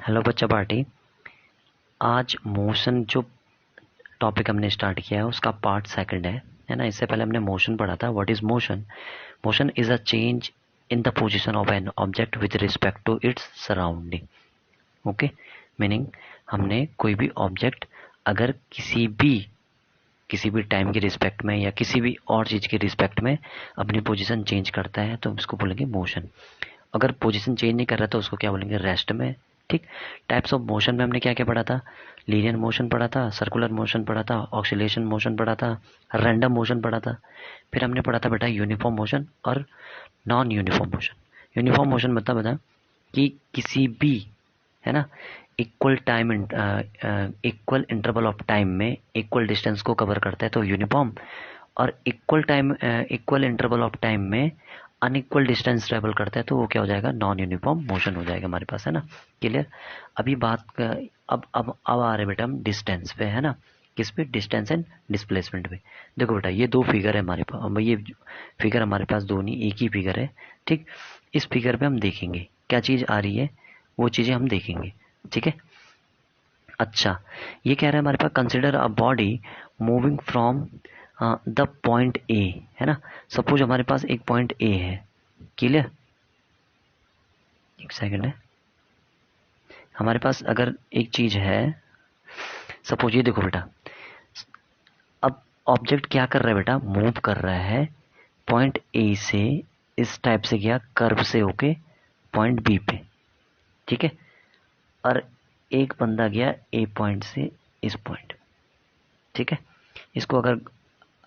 Hello बच्चा party. आज motion जो टॉपिक हमने स्टार्ट किया है उसका पार्ट सेकंड है ना। इससे पहले हमने मोशन पढ़ा था। What is motion? Motion is a change in the position of an object with respect to its surrounding. Okay, meaning हमने कोई भी ऑब्जेक्ट अगर किसी भी टाइम के रिस्पेक्ट में या किसी भी और चीज़ के रिस्पेक्ट में अपनी पोजीशन चेंज करता है तो हम इसको बोलेंगे मोशन। अगर पोजीशन चेंज नहीं कर रहा तो उसको क्या बोलेंगे? रेस्ट में। ठीक। टाइप्स ऑफ मोशन में हमने क्या क्या पढ़ा था? लीनियर मोशन पढ़ा था, सर्कुलर मोशन पढ़ा था, ऑक्सीलेशन मोशन पढ़ा था, रैंडम मोशन पढ़ा था। फिर हमने पढ़ा था बेटा यूनिफॉर्म मोशन और non uniform motion. Uniform motion मतलब बता कि किसी भी, है ना, equal time equal interval of time में इक्वल डिस्टेंस को कवर करता है तो यूनिफॉर्म, और इक्वल इंटरवल ऑफ टाइम में अनइक्वल डिस्टेंस ट्रेवल करता है तो वो क्या हो जाएगा? नॉन यूनिफॉर्म मोशन हो जाएगा हमारे पास, है ना। क्लियर? अभी बात अब आ रहे बेटा हम डिस्टेंस पे, है ना। किस पे? डिस्टेंस एंड डिस्प्लेसमेंट पे। देखो बेटा ये दो फिगर है हमारे पास, ये फिगर हमारे पास दो नहीं एक ही फिगर है। ठीक। इस फिगर पे हम देखेंगे क्या चीज आ रही है, वो चीजें हम देखेंगे। ठीक है। अच्छा, ये कह रहा है हमारे पास consider a body moving from the point A, है ना। सपोज हमारे पास एक पॉइंट ए है। क्लियर? एक सेकंड है। हमारे पास अगर एक चीज है, सपोज ये देखो बेटा, अब ऑब्जेक्ट क्या कर रहा है बेटा? मूव कर रहा है पॉइंट ए से, इस टाइप से गया कर्व से होके पॉइंट बी पे। ठीक है। और एक बंदा गया ए पॉइंट से इस पॉइंट। ठीक है। इसको अगर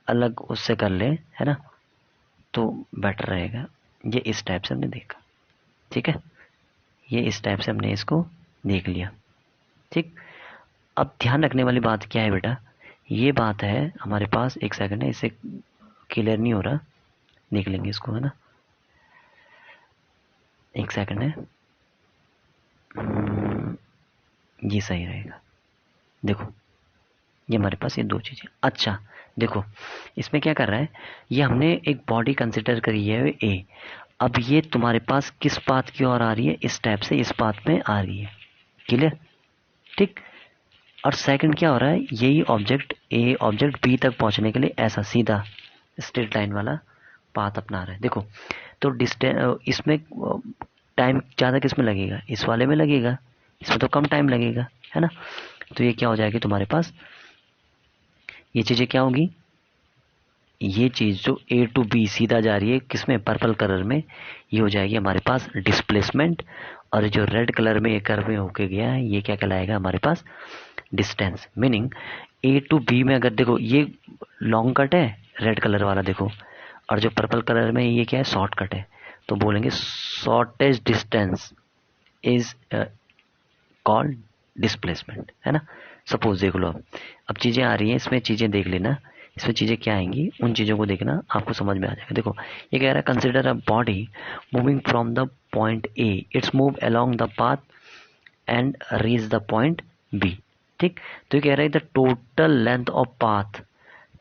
अलग उससे कर ले, है ना, तो बेटर रहेगा। ये इस टाइप से हमने देखा। ठीक है। ये इस टाइप से हमने इसको देख लिया। ठीक। अब ध्यान रखने वाली बात क्या है बेटा? ये बात है हमारे पास, एक सेकंड है, इसे क्लियर नहीं हो रहा, देख लेंगे इसको, है ना। एक सेकंड है। ये सही रहेगा। देखो ये हमारे पास ये दो चीजें। अच्छा देखो इसमें क्या कर रहा है, ये हमने एक बॉडी कंसिडर करी है ए। अब ये तुम्हारे पास किस पाथ की ओर आ रही है? इस टाइप से इस पाथ में आ रही है। क्लियर? ठीक। और सेकंड क्या हो रहा है, यही ऑब्जेक्ट ए ऑब्जेक्ट बी तक पहुंचने के लिए ऐसा सीधा स्ट्रेट लाइन वाला पाथ अपना रहा है। देखो तो डिस्टेंस इसमें टाइम ज़्यादा किस में लगेगा? इस वाले में लगेगा, इसमें तो कम टाइम लगेगा, है ना। तो ये क्या हो जाएगी तुम्हारे पास, ये चीज़ें क्या होगी, ये चीज़ जो ए टू बी सीधा जा रही है किसमें? पर्पल कलर में, ये हो जाएगी हमारे पास डिस्प्लेसमेंट। और जो रेड कलर में ये कर्व में होके गया है ये क्या कहलाएगा हमारे पास? Distance. Meaning A to B में अगर देखो ये लॉन्ग कट है रेड कलर वाला, देखो, और जो पर्पल कलर में ये क्या है? शॉर्ट कट है। तो बोलेंगे shortest distance is called displacement, है ना। सपोज देख लो, अब चीजें आ रही हैं इसमें, चीजें देख लेना, इसमें चीजें क्या आएंगी उन चीजों को देखना, आपको समझ में आ जाएगा। देखो ये कह रहा है consider a body moving from the point A, it's move along the path and reach the point B. ठीक। तो ये कह रहा है the total length of path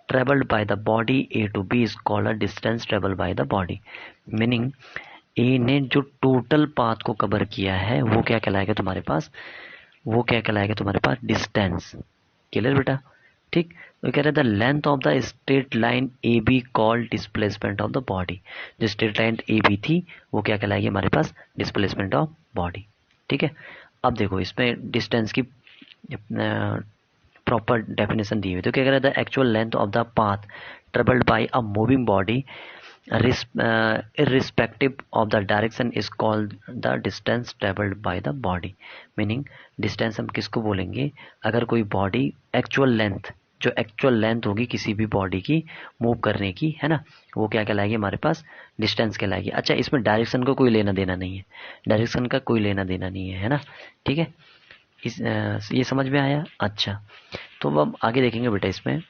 travelled by the body A to B is called a distance travelled by the body. Meaning A ने जो total path को cover किया है वो क्या कहलाएगा तुम्हारे पास? वो क्या कहलाएगा तुम्हारे पास? डिस्टेंस। क्लियर बेटा? ठीक। तो कह रहे the length of the straight line A be called displacement of the body. जो स्ट्रेट लाइन ए बी थी वो क्या कहलाएगी हमारे पास? Displacement of body. ठीक है। अब देखो इसमें डिस्टेंस की प्रॉपर डेफिनेशन दी हुई। तो क्या कह रहा है the actual length of the path travelled bye a moving body irrespective of the direction is called the distance traveled by the body। Meaning distance हम किसको बोलेंगे? अगर कोई बॉडी एक्चुअल लेंथ, जो एक्चुअल लेंथ होगी किसी भी बॉडी की मूव करने की, है ना, वो क्या कहलाएगी हमारे पास? डिस्टेंस कहलाएगी। अच्छा इसमें डायरेक्शन को कोई लेना देना नहीं है, डायरेक्शन का कोई लेना देना नहीं है ना। ठीक है। ये समझ में आया? अच्छा तो अब हम आगे देखेंगे बेटा। इसमें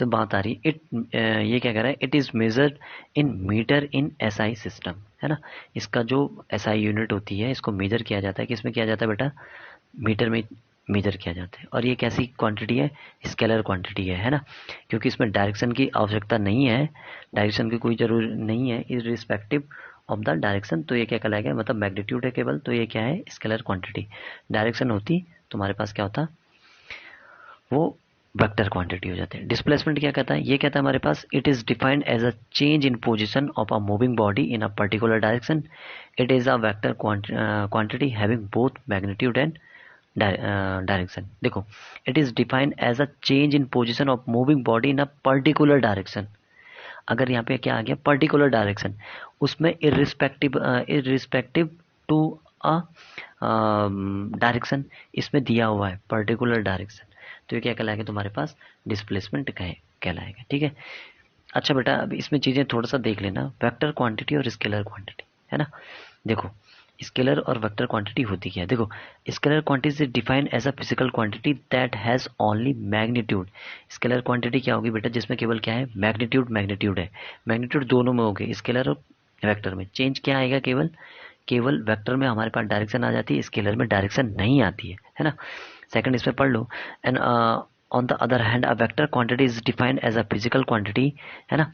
बात आ रही ये क्या कह रहा है, it is measured in metre in SI system, है ना। इसका जो एसआई यूनिट होती है इसको मेजर किया जाता है, किसमें किया जाता है बेटा? मीटर में मेजर किया जाता है। और ये कैसी क्वांटिटी है? स्केलर क्वांटिटी है ना, क्योंकि इसमें डायरेक्शन की आवश्यकता नहीं है, डायरेक्शन की कोई जरूरत नहीं है, is respective of the direction, तो ये क्या कहलाएगा, मतलब मैग्नीट्यूड है केवल, तो ये क्या है, स्केलर क्वांटिटी। डायरेक्शन होती तुम्हारे पास क्या होता, वो वेक्टर क्वांटिटी हो जाते हैं। डिस्प्लेसमेंट क्या कहता है, ये कहता है हमारे पास it is defined as a change in position of a moving body in a particular direction. It is a vector quantity having both magnitude and direction. देखो, it is defined as a change in position of moving body in a particular direction. अगर यहाँ पे क्या आ गया, particular direction, उसमें irrespective to a direction इसमें दिया हुआ है पर्टिकुलर डायरेक्शन, तो ये क्या कहलाएगा तुम्हारे पास, डिस्प्लेसमेंट कहलाएगा। ठीक है। अच्छा बेटा, अब इसमें चीजें थोड़ा सा देख लेना, वेक्टर क्वांटिटी और स्केलर क्वांटिटी, है ना। देखो, स्केलर और वेक्टर क्वांटिटी होती क्या है, देखो, scalar quantity is defined as a physical quantity that has only magnitude. Scalar quantity क्या होगी बेटा, जिसमें केवल क्या है, मैग्नीट्यूड मैग्नीट्यूड है, मैग्नीट्यूड दोनों में होगी, स्केलर और वेक्टर में। चेंज क्या आएगा, केवल केवल वेक्टर में हमारे पास डायरेक्शन आ जाती है, स्केलर में डायरेक्शन नहीं आती है ना। सेकंड इसमें पढ़ लो, and on the other hand a vector quantity is defined as a physical quantity, है ना,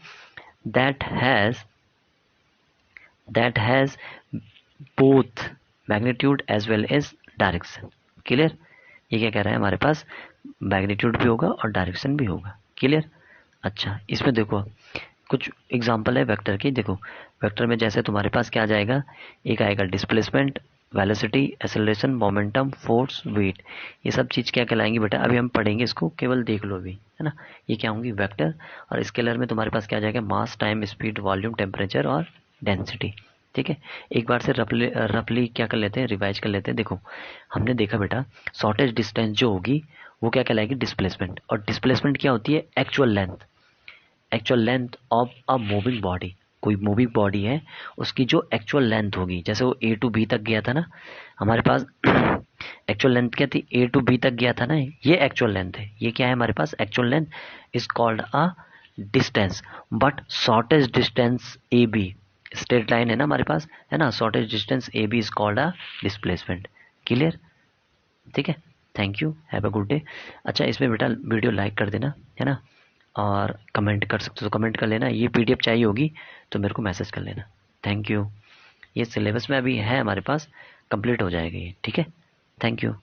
that has both magnitude as well as direction. Clear. ये क्या कह रहा है, हमारे पास मैग्नीट्यूड भी होगा और डायरेक्शन भी होगा। क्लियर। अच्छा, इसमें देखो कुछ एग्जांपल है वेक्टर की। देखो, वेक्टर में जैसे तुम्हारे पास क्या आ जाएगा, एक आएगा displacement, velocity, acceleration, momentum, force, weight. ये सब चीज क्या कहलाएंगी बेटा, अभी हम पढ़ेंगे इसको, केवल देख लो अभी, है ना। ये क्या होंगी, वेक्टर। और स्केलर में तुम्हारे पास क्या आ जाएगा, मास, टाइम, स्पीड, वॉल्यूम, टेम्परेचर और डेंसिटी। ठीक है। एक बार से रफली क्या कर लेते हैं, रिवाइज कर लेते हैं। देखो, हमने देखा बेटा, शॉर्टेज डिस्टेंस जो होगी वो क्या कहलाएगी, डिस्प्लेसमेंट। और डिस्प्लेसमेंट क्या होती है, actual length, actual length of a moving body. कोई मूविंग बॉडी है, उसकी जो एक्चुअल लेंथ होगी, जैसे वो ए टू बी तक गया था ना हमारे पास, एक्चुअल लेंथ क्या थी, ए टू बी तक गया था ना, ये एक्चुअल लेंथ है। ये क्या है हमारे पास, actual length is called a distance. But shortest distance A B, straight line है ना हमारे पास, है ना, shortest distance A B is called a displacement. Clear. ठीक है। Thank you, have a good day. अच्छा, इसमें बेटा वीडियो लाइक कर देना, है ना, और कमेंट कर सकते हो तो कमेंट कर लेना। ये पीडीएफ चाहिए होगी तो मेरे को मैसेज कर लेना। Thank you. ये सिलेबस में अभी है हमारे पास, कंप्लीट हो जाएगा ये। ठीक है। Thank you.